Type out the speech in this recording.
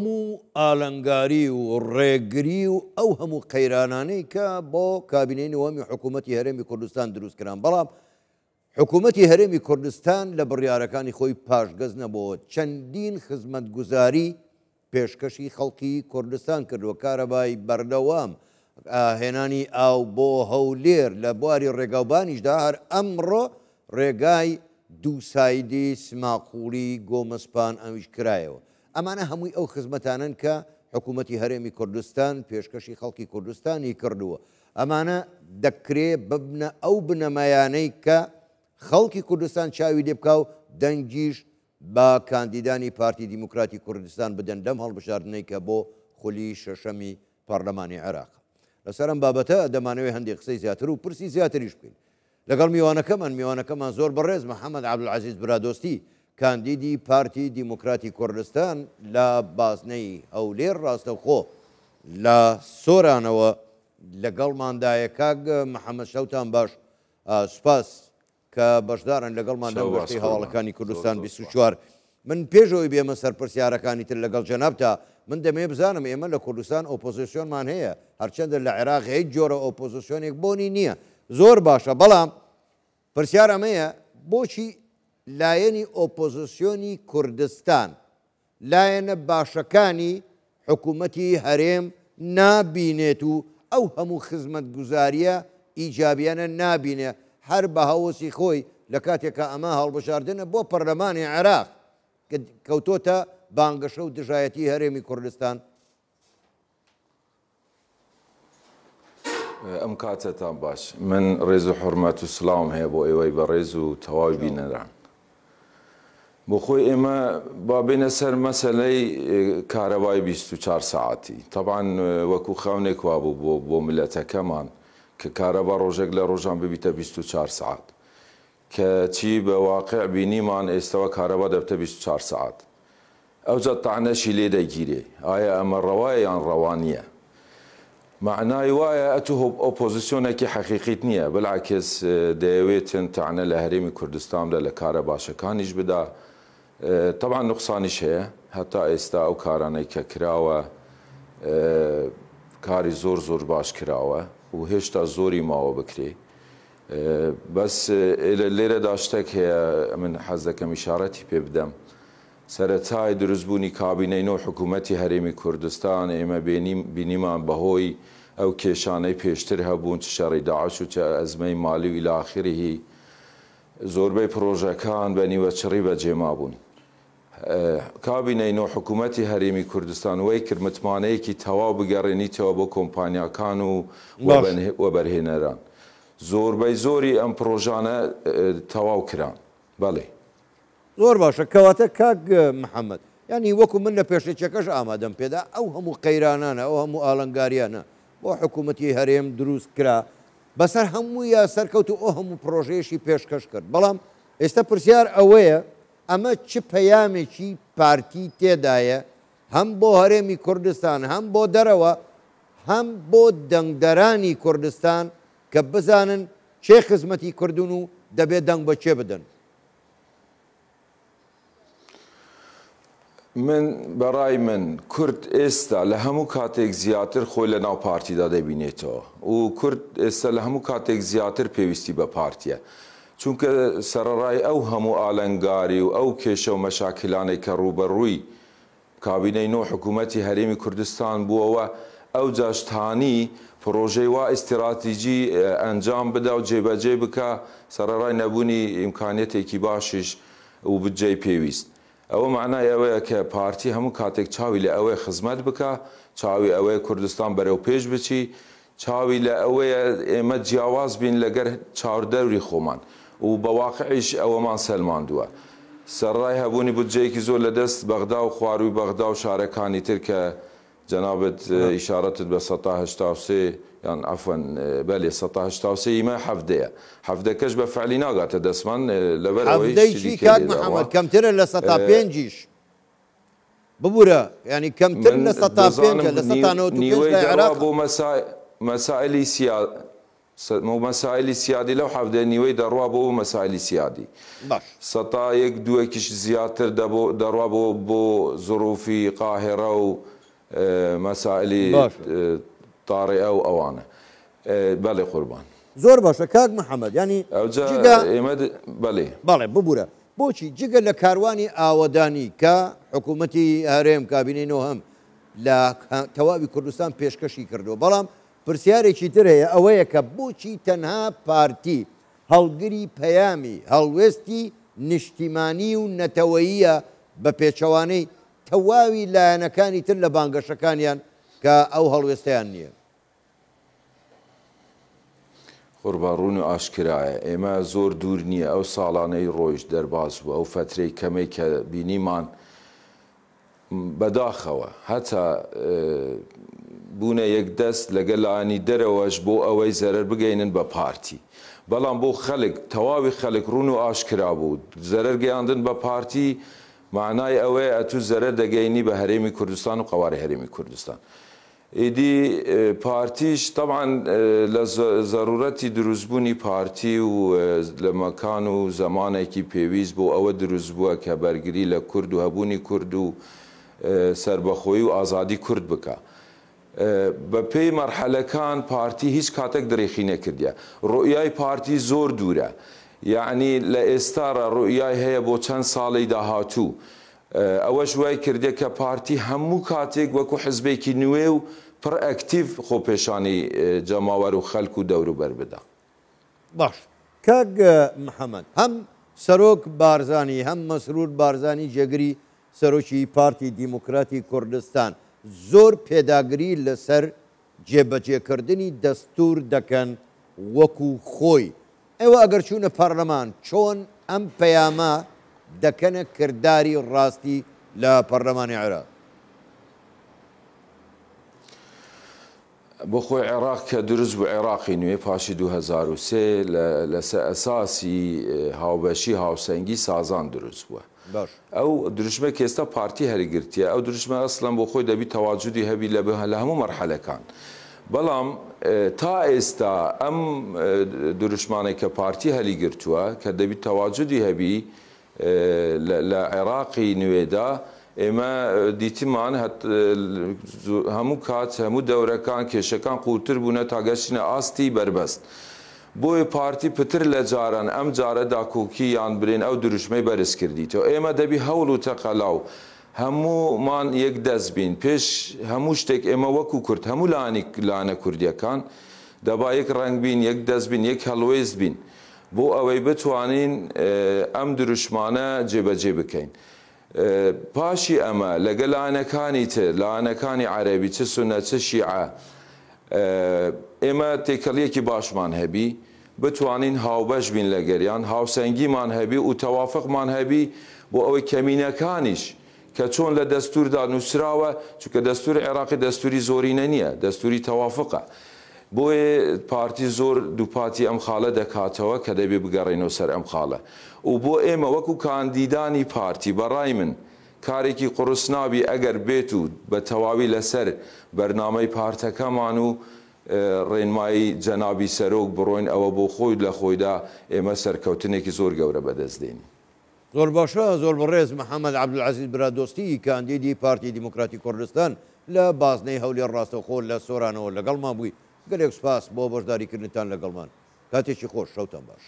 هەموو ئالەنگاری و ڕێگری و ئەو هەموو قەیرانانەی کە بۆ کابینەی نوەمی حکوومەتی هەرێمی کوردستان دروستکران، بەڵام حکوومەتی هەرێمی کوردستان لە بڕیارەکانی خۆی پاشگەز نەبووە. چەندین خزمەتگوزاری پێشکەشی خەڵکی کوردستان کردووە، کارەبای بەردەوام، هێنانی ئاو بۆ هەولێر لە بواری ڕێگاوبانیشدا. هەر ئەمڕۆ ڕێگای دووسایدی سماقوڵی گۆمەسپان ئەویش کرایەوە. ئەمانە هەمووی ئەو خزمەتانن کە حکوومەتی هەرێمی کوردستان پێشکەشی خەڵکی کوردستانی کردووە. ئەمانە دەکرێت ببنە ئەو بنەمایانەی کە خەڵکی کوردستان چاوی لێ بکە و دەنگیش بە کاندیدانی پارتی دیموکراتی کوردستان بدەن دەم هەڵبژاردنەی کە بۆ خولی شەشەمی پەرلەمانی عێراق. لەسەر ئەم بابەتە دەمانەوێت هەندێک قسەی زیاتر و پرسی زیاتریش بکەین لەگەڵ میوانەکەمان زۆر بەڕێز محەممەد عەبدولعەزیز برادۆستی، کاندیدی پارتی دیموکراتی کوردستان لە بازنەی هەولێر. ڕاستەوخۆ لە سۆرانەوە لەگەڵماندایە کاک محەممەد شەوتان باش، سوپاس کە بەشدارن لەگەڵمان لەم گەشتەی هەواڵەکانی کوردستان 24. من پێشەوەی بێمە سەر پرسیارەکانی تر لەگەڵ جەنابتا، من دەمێ بزانم ئێمە لە کوردستان ئۆپۆزیسیۆنمان هەیە، هەرچەندە لە عێراق هیچ جۆرە ئۆپۆزیسیۆنێک بۆنی نییە. زۆر باشە، بەڵام پرسیار ئەمەیە بۆچی لایەنی ئۆپۆزیسیۆنی کوردستان لایەنە باشەکانی حکوومەتی هەرێم نابینێت و ئەو هەموو خزمەتگوزاریە ئیجابیانە نابینێ، هەر بە هەوەسی خۆی لە کاتێکە ئەمە هەڵبژاردنە بۆ پەرلەمانی عێراق کەوتۆتە بانگەشە و دژایەتی هەرێمی کوردستان. ئەم کاتتان باش، من ڕێز و حورمەت و سلااوم هەیە بۆ ئێوەی بەڕێز و تەواوی بینەران. بۆ خۆی ئێمە با بێنە سەر مەسەلەی کارەبای 24 ساعتی. طبعاً وەکو خەونێک وا بوو بۆ ملەتەکەمان کە کارەبا ڕۆژێک لە ڕۆژان ببیتە 24 ساعت، کە چی بە واقع بینیمان ئێستەوە کارەبا دەبتە 24 ساعت. ئەوجا تاعنەشی لێ دەگیرێ، ئایا ئەمە ڕەوایە یان ڕەوانیە؟ معنای وایە ئەتو ئۆپۆزیسیۆنێکی حەقیقیت نییە، بەڵاکس دەیەوێتن تاعنە لە هەرێمی کوردستاندا لە کارە باشەکانیش بدا. طبعا نقصانیش هەیە، هەتا ئێستا ئەو کارانەی کە کراوە کاری زۆر باش کراوە و هێشتا زۆری ماوە بکرێ. بەس لێرەدا شتێک هەیە من حەز دەکەم ئیشارەتی پێ بدەم. سەرەتای دروستبوونی کابینەی نۆ حکوومەتی هەرێمی کوردستان ئێمە بینیمان بەهۆی ئەو کێشانەی پێشتر هەبوون، چ شەڕی داعش و چ ئەزمەی مالی و ئیلی ئاخریه، زۆربەی پرۆژەکان بە نیوەچڕی بەجێما بوون. کابینەی نۆ حکوومەتی هەرێمی کوردستان وەی کرد متمانەیەکی تەواو بگەڕێنیتەوە بۆ کۆمپانیاکان و وەبەرهێنەران. زۆربەی زۆری ئەم پرۆژانە تەواو کران. بەڵێ زۆر باشە، کەواتە کاک محەممەد، ینی وەکو من لە پێشێکەکەش ئامادەم پێدا ئەو هەموو قەیرانانە ئەو هەموو ئالەنگاریانە بۆ حکوومەتی هەرێم دروست کرا، بەسەر هەموویە سەرکەوت و ئەو هەموو پرۆژەیەشی پێشکەش کرد. بەڵام ئێستا پرسیار ئەوەیە ئەمە چ پەیامێکی پارتی تێدایە، هەم بۆ هەرێمی کوردستان، هەم بۆ دەرەوە، هەم بۆ دەنگدەرانی کوردستان کە بزانن چێ خزمەتی کردوون و دەبێت دەنگ بە چێ بدەن. من بەڕای من کورد ئێستا لە هەموو کاتێک زیاتر خۆی لە ناو پارتیدا دەبینێتەوە و کورد ئێستا لە هەموو کاتێک زیاتر پێویستی بە پارتیە، چونکە سەرەڕای ئەو هەموو ئالەنگاری و ئەو کێشە و مەشاکلانەی کە ڕوبەڕووی کابینەی نۆ حکوومەتی هەرێمی کوردستان بووەوە، ئەو جاشتانی پرۆژەی وا ئیستراتیجی ئەنجام بدا و جێبەجێ بکە سەرەڕای نەبوونی ئیمکانیەتێکی باشیش و بجێی پێویست. ئەوە معنای ئەوەیە کە پارتی هەموو کاتێک چاوی لە ئەوەی خزمەت بکە، چاوی ئەوەیە کوردستان بەرەو پێش بچی، چاوی لە ئەوەیە ئێمە جیاواز بین لەگەر چاوەڕدەوری خۆمان و بەواقعیش ئەوەمان سەلماندووە. سەرڕای هەبوونی بودجەیەکی زۆر لەدەست بەغدا و خواروی بەغدا و شارەکانی تر کە جەنابەت ئیشارەتت بە 183 یان عەفوەن بەلێ 183 ئیمە حەفدەیە، حەفدەکەش بە فەعلی ناگاتە دەستمان لەبەرەوەی کاک محەممەد کەمترە لە 105 ببوورە، ینی کەمتر لە 105 لە 195 بۆ مەسائلی مەسائلی سیادی لەو حەفتەیە نیوەی دەڕوا بۆ مەسائلی سیادی باش سەتا یەک دووەکیش زیاتر دەڕوا بۆ زروفی قاهێرە و مەسائلی تاڕێئە و ئەوانە بەڵێ قوربان زۆر باشە کاک محەممەد ینی ئێمە بەڵێ ببوورە بۆچی جگە لە کاروانی ئاوەدانی کە حکوومەتی هەرێم کابینەوە هەم لە تەواوی کوردستان پێشکەشی کردو بەڵام پرسیارێکی تر هەیە ئەوەیە کە بۆچی تەنها پارتی هەڵگری پەیامی هەڵوێستی نیشتیمانی و نەتەوەییە بە پێچەوانەی تەواوی لایەنەکانی تر لە بانگەشەکانیان کە ئەو هەڵوێستیان نییە قوربانڕوون و ئاشکرایە ئێمە زۆر دوور نییە ئەو ساڵانەی ڕۆیش دەرباز بوو ئەو فترەی کەمەی کە بینیمان بەداخەوە هەتا بوونە یەکدەست لەگەڵ لایەنی دەرەوەش بۆ ئەوەی زەرەر بگەینن بە پارتی بەڵام بۆ خەڵک تەواوی خەڵک ڕوون و ئاشکرا بوو زەرەر گەیاندن بە پارتی معنای ئەوەیە ئەتوو زەرەر دەگەینی بە هەرێمی کوردستان و قەواری هەرێمی کوردستان ئیدی پارتیش طبعا لە زەرورەتی دروستبوونی پارتی و لە مەکان و زەمانێکی پێویست بۆ ئەوە دروست بووە کە بەرگری لە کورد و هەبوونی کورد و سربەخۆیی و ئازادی کورد بکە بە پێی مەرحەلەکان پارتی هیچ کاتێک درێخی نەکردیە ڕۆیای پارتی زۆر دوورە یعنی لە ئێستاڕە ڕۆیای هەیە بۆ چەند ساڵی داهاتوو ئەوەش وای کردێ کە پارتی هەموو کاتێک وەکو حزبێکی نوێ و پڕ ئەکتیڤ خۆپێشانی جەماوەر و خەلک و دەوروبەر بدە باش کاک محەممەد هەم سەرۆک بارزانی هەم مەسرور بارزانی جێگری سەرۆکی پارتی دیموکراتی کوردستان زۆر پێداگری لەسەر جێبەجێکردنی دەستور دەکەن وەکو خۆی ئێوە ئەگەر چوونە پەرلەمان چۆن ئەم پەیامە دەکەنە کردداری ڕاستی لە پەرلەمانی عێراق بۆ خۆی عێراق کە دروست بوو عێراقی نوێ پاشی 2003 لەسەر ئەساسی هاوبەشی هاوسەنگی سازان دروست بووە ئەو دروشمە کە ئێستا پارتی هەرگرتیە ئەو دروشمە ئەسڵەن بۆ خۆی دەبی تەواجودی هەبی لە هەموو مەرحەلەکان بەڵام تا ئێستا ئەم دروشمانێک کە پارتی هەلیگرتووە کە دەبی تەواجودی هەبی لە عێراقی نوێدا ئێمە دیتیمان هەموو کات هەموو دەورەکان کێشەکان قوتر بوونە تاگەشتنە ئاستی بربەست بۆیە پارتی پتر لە جاران ئەم جارە داکۆکی یان برێن ئەو دروشمەی بەرز کردیتەوە ئێمە دەبی هەوڵ و تەقەلاو هەموومان یەک دەست بین پێش هەموو شتێک ئێمە وەکو کورد هەموو لاانە کوردیەکان دەبا یەک ڕنگ بین یەک دەست بین یەک هەڵوێز بین بۆ ئەوەی بتوانین ئەم دروشمانە جێبەجێ بکەین پاشی ئەمە لەگەڵ لاانەکانی تر لاانەکانی عەرەبی چ سونە چ شیعە ئێمە تێکەڵیەکی باشمان هەبی بتوانین هاوبەش بین لە گەریان هاوسەنگیمان هەبی و تەوافقمان هەبی بۆ ئەوەی کەمینەکانیش کە چۆن لە دەستوردا نووسراوە چونکە دەستوری عێراقی دەستوری زۆرینە نییە دەستوری تەوافقە بۆیە پارتی زۆر دووپاتی ئەم خاڵە دەکاتەوە کە دەبێ بگەڕێنەوە سەر ئەم خاڵە و بۆ ئێمە وەکو کاندیدانی پارتی بەڕای من کارێکی قڕسنابی ئەگەر بێت و بە تەواوی لەسەر بەرنامەی پارتەکەمان و ڕێنمایی جەنابی سەرۆک بڕۆین ئەوە بۆ خۆی لە خۆیدا ئێمە سەرکەوتنێکی زۆر گەورە بەدەستدێنی زۆر باشە زۆر بەڕێز محەممەد عەبدولعەزیز برادۆستی کاندیدی پارتی دیموکراتی کوردستان لە بازنەی هەولی ڕاستەوخۆ لە سۆرانەوە لەگەڵمان بووی گەلێک سوپاس بۆ بەشداریکردنتان لەگەڵمان کاتێکی خۆش شەوتان باش